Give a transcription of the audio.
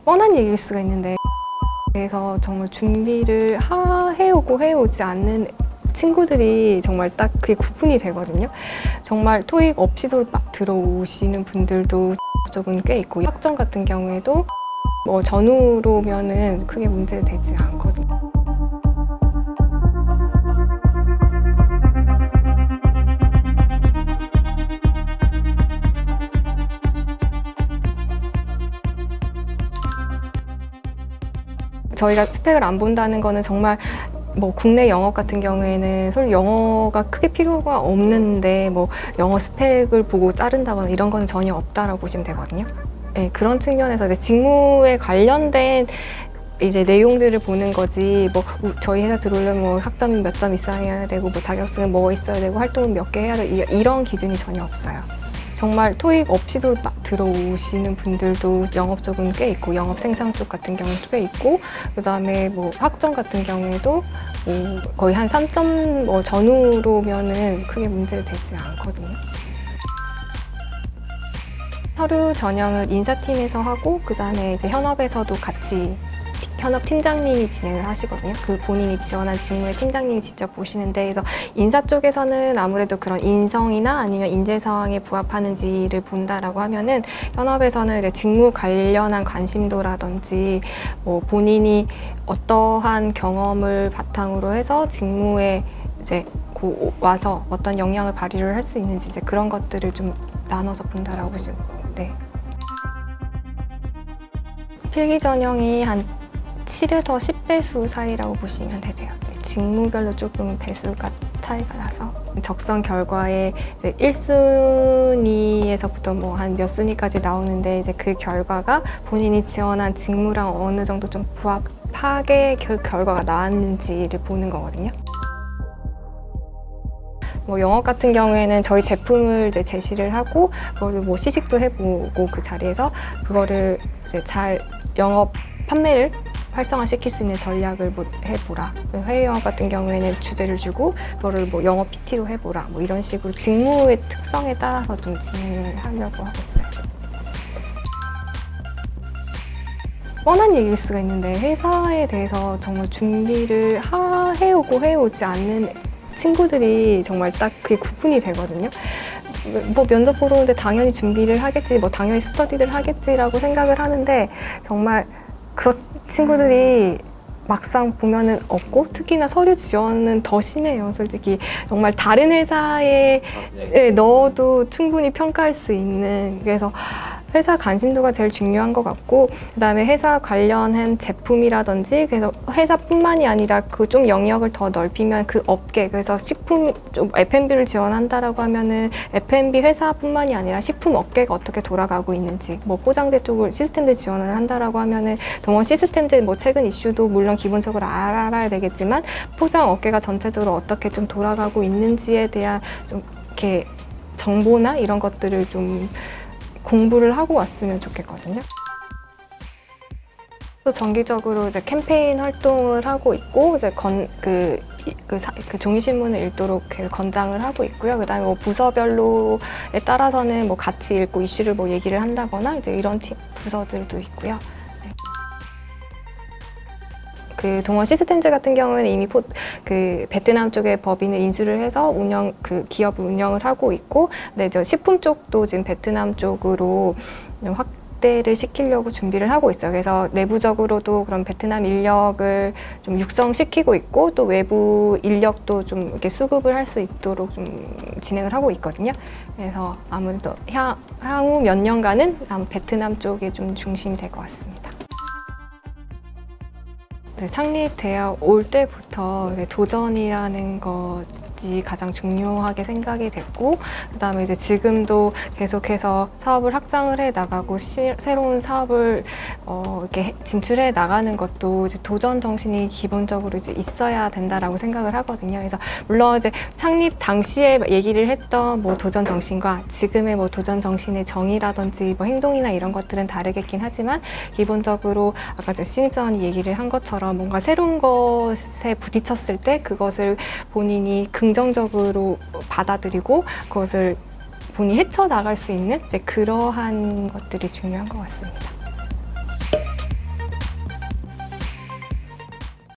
뻔한 얘기일 수가 있는데, 그래서 정말 준비를 해오고 해오지 않는 친구들이 정말 딱 그게 구분이 되거든요. 정말 토익 없이도 막 들어오시는 분들도 적은 꽤 있고, 학점 같은 경우에도 뭐 전후로면은 크게 문제되지 않거든요. 저희가 스펙을 안 본다는 거는 정말 뭐 국내 영어 같은 경우에는 솔직히 영어가 크게 필요가 없는데 뭐 영어 스펙을 보고 자른다거나 이런 거는 전혀 없다라고 보시면 되거든요. 네, 그런 측면에서 이제 직무에 관련된 이제 내용들을 보는 거지, 뭐 저희 회사 들어오려면 뭐 학점이 몇 점 있어야 되고 뭐 자격증은 뭐 있어야 되고 활동은 몇 개 해야 되고 이런 기준이 전혀 없어요. 정말 토익 없이도 막 들어오시는 분들도 영업 쪽은 꽤 있고, 영업 생산 쪽 같은 경우도 꽤 있고, 그 다음에 뭐 학점 같은 경우에도 뭐 거의 한 3점 뭐 전후로면은 크게 문제되지 않거든요. 서류 전형을 인사팀에서 하고, 그 다음에 이제 현업에서도 같이 현업 팀장님이 진행을 하시거든요. 그 본인이 지원한 직무의 팀장님이 직접 보시는데, 그래서 인사 쪽에서는 아무래도 그런 인성이나 아니면 인재상에 부합하는지를 본다라고 하면은, 현업에서는 이제 직무 관련한 관심도라든지 뭐 본인이 어떠한 경험을 바탕으로 해서 직무에 이제 와서 어떤 역량을 발휘를 할 수 있는지 이제 그런 것들을 좀 나눠서 본다라고 보시면 네. 필기 전형이 한 7에서 10배수 사이라고 보시면 되세요. 직무별로 조금 배수가 차이가 나서 적성 결과에 1순위에서부터 뭐 한 몇 순위까지 나오는데, 이제 그 결과가 본인이 지원한 직무랑 어느 정도 좀 부합하게 결과가 나왔는지를 보는 거거든요. 뭐 영업 같은 경우에는 저희 제품을 이제 제시를 하고, 그거를 뭐 시식도 해보고, 그 자리에서 그거를 이제 잘 영업 판매를 활성화시킬 수 있는 전략을 뭐 해보라. 회의 영업 같은 경우에는 주제를 주고 그거를 뭐 영업 PT로 해보라. 뭐 이런 식으로 직무의 특성에 따라서 좀 진행을 하려고 하고 있어요. 뻔한 얘기일 수가 있는데, 회사에 대해서 정말 준비를 해오고 해오지 않는 친구들이 정말 딱 그게 구분이 되거든요. 뭐 면접 보러 오는데 당연히 준비를 하겠지, 뭐 당연히 스터디를 하겠지라고 생각을 하는데, 정말 그런 친구들이 막상 보면은 없고, 특히나 서류 지원은 더 심해요. 솔직히 정말 다른 회사에 넣어도 충분히 평가할 수 있는, 그래서 회사 관심도가 제일 중요한 것 같고, 그 다음에 회사 관련한 제품이라든지, 그래서 회사뿐만이 아니라 그 좀 영역을 더 넓히면 그 업계, 그래서 식품 좀 F&B를 지원한다라고 하면은 F&B 회사뿐만이 아니라 식품 업계가 어떻게 돌아가고 있는지, 뭐 포장재 쪽을 시스템들 지원을 한다라고 하면은 동원 시스템들 뭐 최근 이슈도 물론 기본적으로 알아야 되겠지만, 포장 업계가 전체적으로 어떻게 좀 돌아가고 있는지에 대한 좀 이렇게 정보나 이런 것들을 좀 공부를 하고 왔으면 좋겠거든요. 또 정기적으로 이제 캠페인 활동을 하고 있고, 이제 그 종이신문을 읽도록 권장을 하고 있고요. 그다음에 뭐 부서별로에 따라서는 뭐 같이 읽고 이슈를 뭐 얘기를 한다거나 이제 이런 부서들도 있고요. 네. 그 동원 시스템즈 같은 경우에는 이미 그 베트남 쪽의 법인을 인수를 해서 기업을 운영을 하고 있고, 근데 저 식품 쪽도 지금 베트남 쪽으로 확대를 시키려고 준비를 하고 있어요. 그래서 내부적으로도 그런 베트남 인력을 좀 육성시키고 있고, 또 외부 인력도 좀 이렇게 수급을 할 수 있도록 좀 진행을 하고 있거든요. 그래서 아무래도 향후 몇 년간은 베트남 쪽에 좀 중심이 될 것 같습니다. 네, 창립대학 올 때부터 도전이라는 것이 가장 중요하게 생각이 됐고, 그다음에 이제 지금도 계속해서 사업을 확장을 해 나가고 새로운 사업을 이렇게 진출해 나가는 것도 이제 도전 정신이 기본적으로 이제 있어야 된다라고 생각을 하거든요. 그래서 물론 이제 창립 당시에 얘기를 했던 뭐 도전 정신과 지금의 뭐 도전 정신의 정의라든지 뭐 행동이나 이런 것들은 다르겠긴 하지만, 기본적으로 아까 신입사원이 얘기를 한 것처럼 뭔가 새로운 것에 부딪혔을 때 그것을 본인이 긍정적으로 받아들이고 그것을 본인이 헤쳐나갈 수 있는 이제 그러한 것들이 중요한 것 같습니다.